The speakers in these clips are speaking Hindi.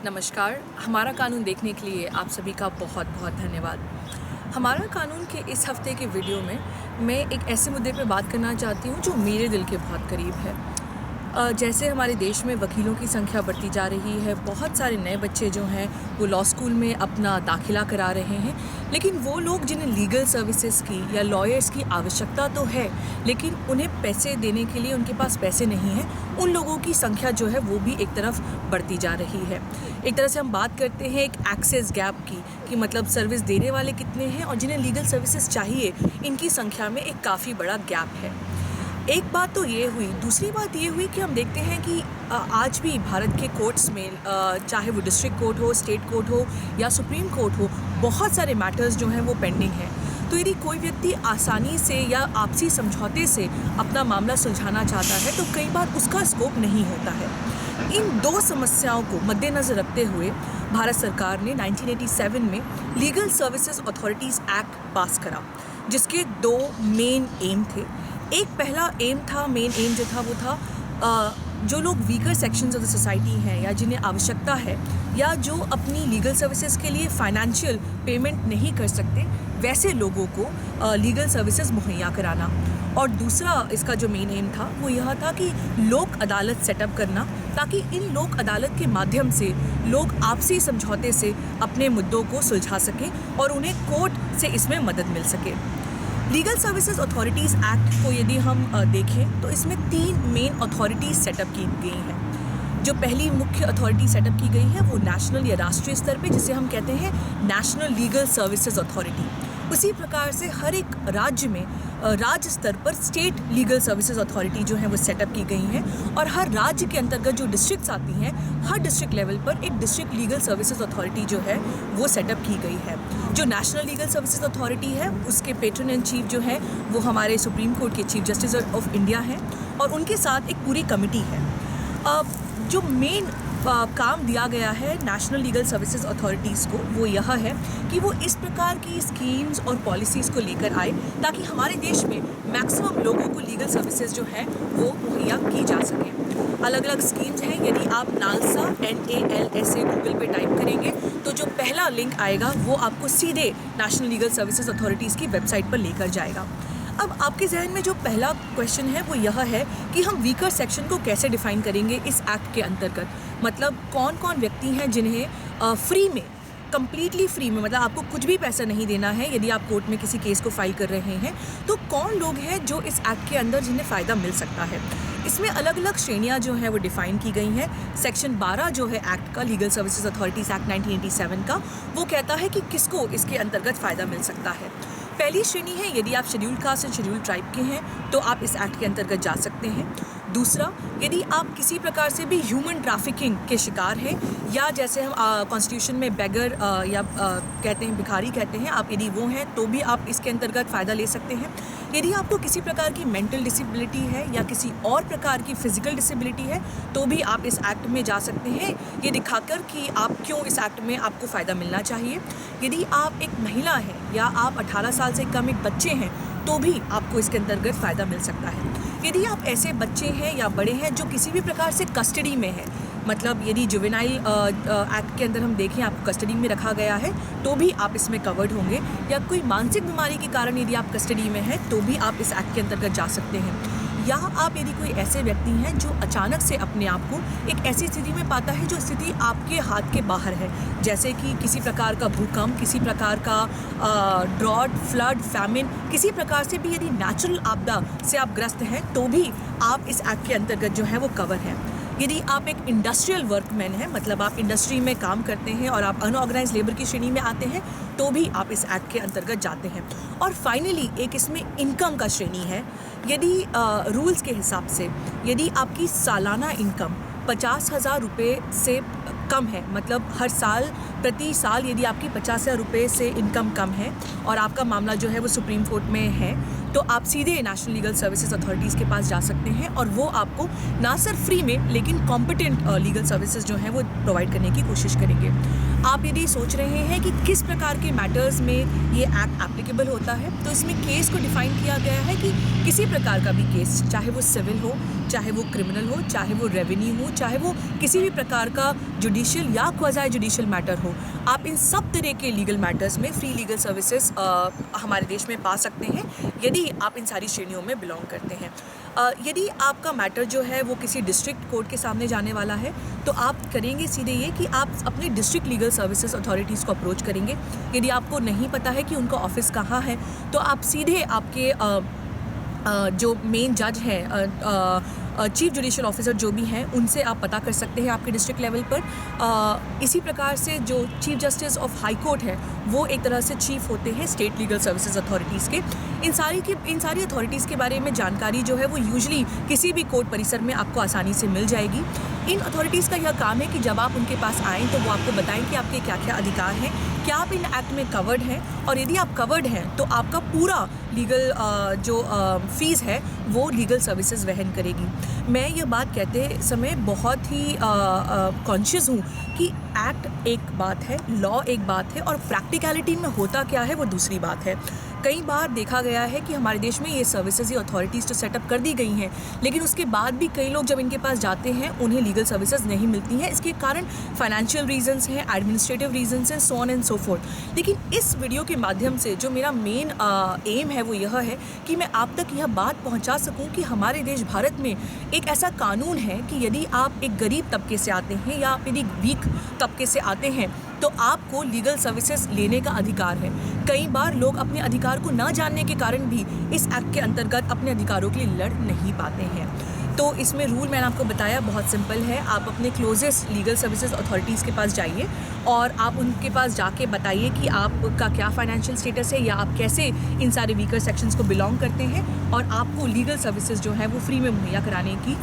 नमस्कार। हमारा कानून देखने के लिए आप सभी का बहुत बहुत धन्यवाद। हमारा कानून के इस हफ्ते के वीडियो में मैं एक ऐसे मुद्दे पे बात करना चाहती हूँ जो मेरे दिल के बहुत करीब है। जैसे हमारे देश में वकीलों की संख्या बढ़ती जा रही है, बहुत सारे नए बच्चे जो हैं वो लॉ स्कूल में अपना दाखिला करा रहे हैं, लेकिन वो लोग जिन्हें लीगल सर्विसेज की या लॉयर्स की आवश्यकता तो है, लेकिन उन्हें पैसे देने के लिए उनके पास पैसे नहीं हैं, उन लोगों की संख्या जो है वो भी एक तरफ बढ़ती जा रही है। एक तरह से हम बात करते हैं एक एक्सेस गैप की, कि मतलब सर्विस देने वाले कितने हैं और जिन्हें लीगल सर्विसेज चाहिए, इनकी संख्या में एक काफ़ी बड़ा गैप है। एक बात तो ये हुई, दूसरी बात ये हुई कि हम देखते हैं कि आज भी भारत के कोर्ट्स में, चाहे वो डिस्ट्रिक्ट कोर्ट हो, स्टेट कोर्ट हो या सुप्रीम कोर्ट हो, बहुत सारे मैटर्स जो हैं वो पेंडिंग हैं। तो यदि कोई व्यक्ति आसानी से या आपसी समझौते से अपना मामला सुलझाना चाहता है तो कई बार उसका स्कोप नहीं होता है। इन दो समस्याओं को मद्देनज़र रखते हुए भारत सरकार ने 1987 में लीगल सर्विसेज अथॉरिटीज़ एक्ट पास करा, जिसके दो मेन एम थे। एक पहला एम था, मेन एम जो था वो था जो लोग weaker sections of the society हैं या जिन्हें आवश्यकता है या जो अपनी लीगल सर्विसेज के लिए फाइनेंशियल पेमेंट नहीं कर सकते, वैसे लोगों को लीगल सर्विसेज मुहैया कराना। और दूसरा इसका जो मेन एम था वो यह था कि लोक अदालत सेटअप करना, ताकि इन लोक अदालत के माध्यम से लोग आपसी समझौते से अपने मुद्दों को सुलझा सकें और उन्हें कोर्ट से इसमें मदद मिल सके। लीगल सर्विसेज अथॉरिटीज़ एक्ट को यदि हम देखें तो इसमें 3 मेन अथॉरिटीज़ सेटअप की गई हैं। जो पहली मुख्य अथॉरिटी सेटअप की गई है वो नेशनल या राष्ट्रीय स्तर पे, जिसे हम कहते हैं नेशनल लीगल सर्विसेज अथॉरिटी। उसी प्रकार से हर एक राज्य में राज्य स्तर पर स्टेट लीगल सर्विसेज अथॉरिटी जो है वो सेटअप की गई हैं, और हर राज्य के अंतर्गत जो डिस्ट्रिक्ट्स आती हैं, हर डिस्ट्रिक्ट लेवल पर एक डिस्ट्रिक्ट लीगल सर्विसेज अथॉरिटी जो है वो सेटअप की गई है। जो नेशनल लीगल सर्विसेज अथॉरिटी है उसके पेट्रन इन चीफ जो है वो हमारे सुप्रीम कोर्ट के चीफ जस्टिस ऑफ इंडिया हैं, और उनके साथ एक पूरी कमेटी है। जो मेन काम दिया गया है नेशनल लीगल सर्विसेज अथॉरिटीज़ को वो यह है कि वो इस प्रकार की स्कीम्स और पॉलिसीज़ को लेकर आए ताकि हमारे देश में मैक्सिमम लोगों को लीगल सर्विसेज जो है वो मुहैया की जा सके। अलग अलग स्कीम्स हैं। यदि आप नालसा NALSA गूगल पे टाइप करेंगे तो जो पहला लिंक आएगा वो आपको सीधे नेशनल लीगल सर्विसेज अथॉरिटीज़ की वेबसाइट पर लेकर जाएगा। अब आपके जहन में जो पहला क्वेश्चन है वो यह है कि हम वीकर सेक्शन को कैसे डिफ़ाइन करेंगे इस एक्ट के अंतर्गत। मतलब कौन कौन व्यक्ति हैं जिन्हें फ्री में, कम्प्लीटली फ्री में, मतलब आपको कुछ भी पैसा नहीं देना है यदि आप कोर्ट में किसी केस को फाइल कर रहे हैं, तो कौन लोग हैं जो इस एक्ट के अंदर जिन्हें फ़ायदा मिल सकता है। इसमें अलग अलग श्रेणियां जो हैं वो डिफ़ाइन की गई हैं। सेक्शन 12 जो है एक्ट का, लीगल सर्विसेज अथॉरिटीज़ एक्ट 1987 का, वो कहता है कि किसको इसके अंतर्गत फ़ायदा मिल सकता है। पहली श्रेणी है यदि आप schedule caste and schedule tribe के हैं तो आप इस एक्ट के अंतर्गत जा सकते हैं। दूसरा, यदि आप किसी प्रकार से भी ह्यूमन ट्रैफिकिंग के शिकार हैं, या जैसे हम कॉन्स्टिट्यूशन में बेगर या कहते हैं, भिखारी कहते हैं, आप यदि वो हैं तो भी आप इसके अंतर्गत फ़ायदा ले सकते हैं। यदि आपको किसी प्रकार की मेंटल डिसेबिलिटी है या किसी और प्रकार की फ़िज़िकल डिसेबिलिटी है तो भी आप इस एक्ट में जा सकते हैं, ये दिखाकर कि आप क्यों इस एक्ट में आपको फ़ायदा मिलना चाहिए। यदि आप एक महिला हैं या आप 18 साल से कम एक बच्चे हैं तो भी आपको इसके अंतर्गत फ़ायदा मिल सकता है। यदि आप ऐसे बच्चे हैं या बड़े हैं जो किसी भी प्रकार से कस्टडी में हैं, मतलब यदि जुवेनाइल एक्ट के अंदर हम देखें आपको कस्टडी में रखा गया है तो भी आप इसमें कवर्ड होंगे, या कोई मानसिक बीमारी के कारण यदि आप कस्टडी में हैं तो भी आप इस एक्ट के अंतर्गत जा सकते हैं। या आप यदि कोई ऐसे व्यक्ति हैं जो अचानक से अपने आप को एक ऐसी स्थिति में पाता है जो स्थिति आपके हाथ के बाहर है, जैसे कि किसी प्रकार का भूकंप, किसी प्रकार का ड्रॉट, फ्लड, फैमिन, किसी प्रकार से भी यदि नेचुरल आपदा से आप ग्रस्त हैं तो भी आप इस एक्ट के अंतर्गत जो है वो कवर हैं। यदि आप एक इंडस्ट्रियल वर्कमैन हैं, मतलब आप इंडस्ट्री में काम करते हैं और आप अनऑर्गेनाइज लेबर की श्रेणी में आते हैं तो भी आप इस एक्ट के अंतर्गत जाते हैं। और फाइनली एक इसमें इनकम का श्रेणी है। यदि रूल्स के हिसाब से यदि आपकी सालाना इनकम 50,000 रुपये से कम है, मतलब हर साल प्रति साल यदि आपकी 50,000 रुपये से इनकम कम है और आपका मामला जो है वो सुप्रीम कोर्ट में है, तो आप सीधे नेशनल लीगल सर्विसेज अथॉरिटीज़ के पास जा सकते हैं और वो आपको ना सिर्फ फ्री में लेकिन कॉम्पिटेंट लीगल सर्विसेज जो हैं वो प्रोवाइड करने की कोशिश करेंगे। आप यदि सोच रहे हैं कि किस प्रकार के मैटर्स में ये एक्ट एप्लीकेबल होता है, तो इसमें केस को डिफ़ाइन किया गया है कि किसी प्रकार का भी केस, चाहे वो सिविल हो, चाहे वो क्रिमिनल हो, चाहे वो रेवेन्यू हो, चाहे वो किसी भी प्रकार का जुडिशियल या क्वाज़ी जुडिशियल मैटर हो, आप इन सब तरह के लीगल मैटर्स में फ्री लीगल सर्विसेज हमारे देश में पा सकते हैं यदि आप इन सारी श्रेणियों में बिलोंग करते हैं। यदि आपका मैटर जो है वो किसी डिस्ट्रिक्ट कोर्ट के सामने जाने वाला है, तो आप करेंगे सीधे ये कि आप अपनी डिस्ट्रिक्ट लीगल सर्विसेज अथॉरिटीज़ को अप्रोच करेंगे। यदि आपको नहीं पता है कि उनका ऑफिस कहाँ है, तो आप सीधे आपके जो मेन जज हैं, चीफ जुडिशियल ऑफिसर जो भी हैं, उनसे आप पता कर सकते हैं आपके डिस्ट्रिक्ट लेवल पर। इसी प्रकार से जो chief justice of high court है, वो एक तरह से चीफ होते हैं स्टेट लीगल सर्विसेज अथॉरिटीज़ के। इन सारी अथॉरिटीज़ के बारे में जानकारी जो है वो यूजुअली किसी भी कोर्ट परिसर में आपको आसानी से मिल जाएगी। इन अथॉरिटीज़ का यह काम है कि जब आप उनके पास आएँ तो वो आपको बताएं कि आपके क्या क्या अधिकार हैं, क्या आप इन एक्ट में कवर्ड हैं, और यदि आप कवर्ड हैं तो आपका पूरा लीगल जो फ़ीस है वो लीगल सर्विसेज वहन करेगी। मैं ये बात कहते समय बहुत ही कॉन्शियस हूँ कि एक्ट एक बात है, लॉ एक बात है, और प्रैक्टिकलिटी में होता क्या है वो दूसरी बात है। कई बार देखा गया है कि हमारे देश में ये सर्विसेज, ये अथॉरिटीज़ तो सेटअप कर दी गई हैं, लेकिन उसके बाद भी कई लोग जब इनके पास जाते हैं उन्हें लीगल सर्विसेज नहीं मिलती हैं। इसके कारण फाइनेंशियल रीजंस हैं, एडमिनिस्ट्रेटिव रीजंस हैं, so on and so fourth. लेकिन इस वीडियो के माध्यम से जो मेरा मेन एम है वो यह है कि मैं आप तक यह बात पहुंचा सकूं कि हमारे देश भारत में एक ऐसा कानून है कि यदि आप एक गरीब तबके से आते हैं या आप यदि वीक तबके से आते हैं तो आपको लीगल सर्विसेज लेने का अधिकार है। कई बार लोग अपने अधिकार को ना जानने के कारण भी इस एक्ट के अंतर्गत अपने अधिकारों के लिए लड़ नहीं पाते हैं। तो इसमें रूल मैंने आपको बताया बहुत सिंपल है। आप अपने क्लोजेस्ट लीगल सर्विसेज अथॉरिटीज़ के पास जाइए और आप उनके पास जाके बताइए कि आपका क्या फाइनेंशियल स्टेटस है या आप कैसे इन सारे वीकर सेक्शंस को बिलोंग करते हैं, और आपको लीगल सर्विसेज जो है वो फ्री में मुहैया कराने की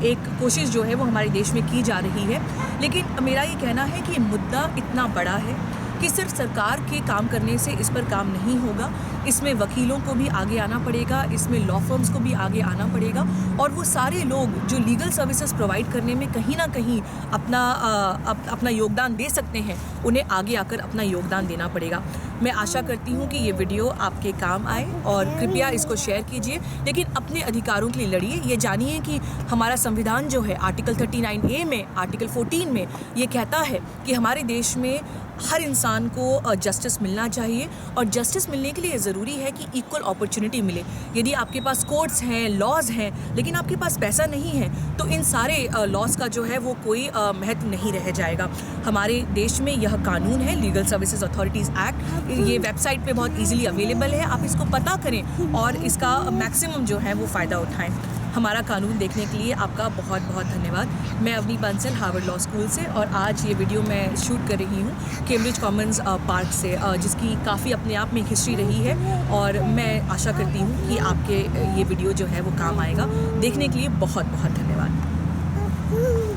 एक कोशिश जो है वो हमारे देश में की जा रही है। लेकिन मेरा ये कहना है कि मुद्दा इतना बड़ा है कि सिर्फ सरकार के काम करने से इस पर काम नहीं होगा। इसमें वकीलों को भी आगे आना पड़ेगा, इसमें लॉ फर्म्स को भी आगे आना पड़ेगा, और वो सारे लोग जो लीगल सर्विसेज प्रोवाइड करने में कहीं ना कहीं अपना योगदान दे सकते हैं, उन्हें आगे आकर अपना योगदान देना पड़ेगा। मैं आशा करती हूँ कि ये वीडियो आपके काम आए और कृपया इसको शेयर कीजिए, लेकिन अपने अधिकारों के लिए लड़िए। ये जानिए कि हमारा संविधान जो है आर्टिकल 39A में, आर्टिकल 14 में ये कहता है कि हमारे देश में हर इंसान को जस्टिस मिलना चाहिए, और जस्टिस मिलने के लिए ज़रूरी है कि इक्वल अपॉर्चुनिटी मिले। यदि आपके पास कोर्ट्स हैं, लॉज हैं, लेकिन आपके पास पैसा नहीं है, तो इन सारे लॉज का जो है वो कोई महत्व नहीं रह जाएगा। हमारे देश में यह कानून है, लीगल सर्विसेज अथॉरिटीज़ एक्ट, ये वेबसाइट पे बहुत इजीली अवेलेबल है। आप इसको पता करें और इसका मैक्सिमम जो है वो फ़ायदा उठाएं। हमारा कानून देखने के लिए आपका बहुत बहुत धन्यवाद। मैं Avani Bansal, Harvard law school से, और आज ये वीडियो मैं शूट कर रही हूँ कैम्ब्रिज कॉमन्स पार्क से, जिसकी काफ़ी अपने आप में हिस्ट्री रही है, और मैं आशा करती हूँ कि आपके ये वीडियो जो है वो काम आएगा। देखने के लिए बहुत बहुत धन्यवाद।